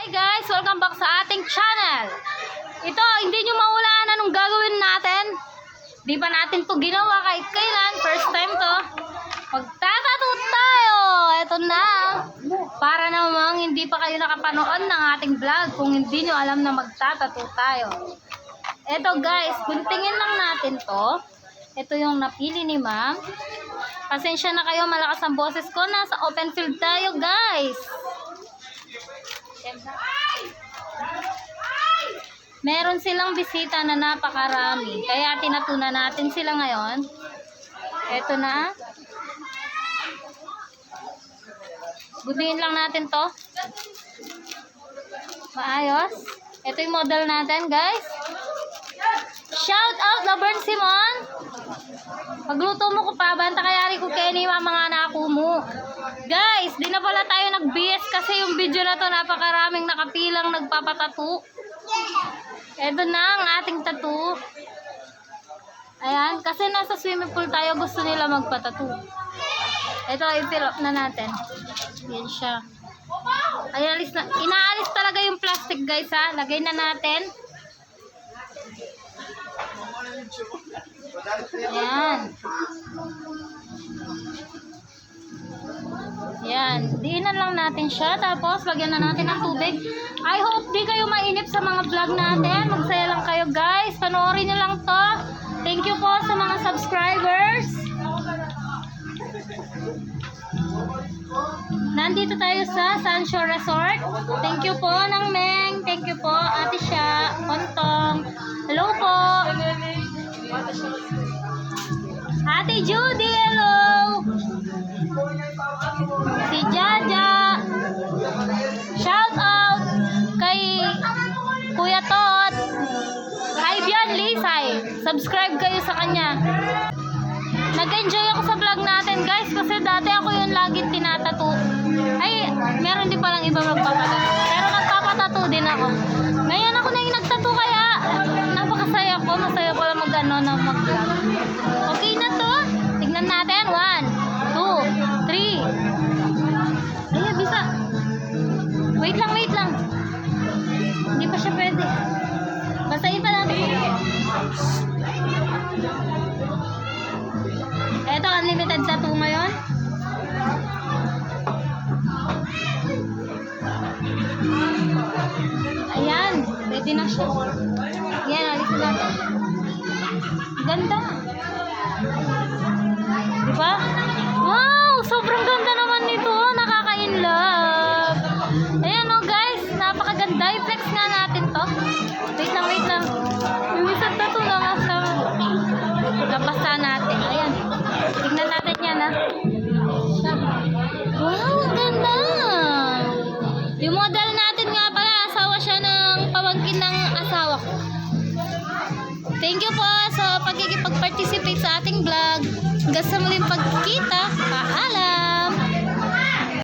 Hi guys! Welcome back sa ating channel. Ito, hindi nyo maulaan anong gagawin natin. Di pa natin to ginawa kahit kailan. First time to. Magtatato tayo. Ito na. Para namang hindi pa kayo nakapanood ng ating vlog kung hindi nyo alam na magtatato tayo. Ito guys, guntingin lang natin to. Ito yung napili ni ma'am. Pasensya na kayo, malakas ang boses ko. Nasa open field tayo guys. Meron silang bisita na napakarami. Kaya tinatuna natin sila ngayon. Ito na. Gudiin lang natin to. Maayos. Ito yung model natin guys. Shout out Laverne Simon. Magluto mo ko pa. Banta kayari ko Kenny mga nako mo. Guys, di na pala tayo nag-BS kasi yung video na to napakaraming nakapilang nagpapatato. Ito na ang ating tattoo. Ayan, kasi nasa swimming pool tayo, gusto nila magpatato. Ito, i-fill up na natin. Yan siya. Ayan, inaalis talaga yung plastic guys ha. Lagay na natin. Ayan. Yan, diinan lang natin siya. Tapos, lagyan na natin ng tubig. I hope di kayo mainip sa mga vlog natin. Magsaya lang kayo guys. Panoorin nyo lang to. Thank you po sa mga subscribers. Nandito tayo sa Sunshore Resort. Thank you po Nang Meng. Thank you po Ate Sha, Kontong. Hello po Ate Judy, hello. Si Jaja. Shout out kay Kuya Tot. Hi Bian Lisay. Subscribe kayo sa kanya. Nag-enjoy ako sa vlog natin guys kasi dati ako yung laging tinatato. Ay, meron din palang iba magpapatato. Pero nagpapatato din ako. Ngayon ako na yung nagtato kaya napakasaya ko. Masaya pala mag-ano na mag-vlog. Okay na to. Tignan natin. 1, 2, 3. Ay, bisa. Wait lang. Hindi pa siya pwede. Basahin pa natin. Ito, unlimited tattoo ngayon. Ayan, ready na siya. Ayan, alisin natin. Ganda. Diba? Wow, sobrang ganda naman nito. Nakaka-inlove. Ayan o guys, napakaganda. I-flex nga natin to. Wait lang. Yung isang tattoo na nga sa napasa natin. Ayan. Tignan natin yan ha. Wow, ang ganda. Yung model natin nga pala, asawa siya ng pamangkin ng asawa ko. Thank you po sa pagkikipag-participate sa ating vlog. Hanggang sa muling pagkikita. Paalam.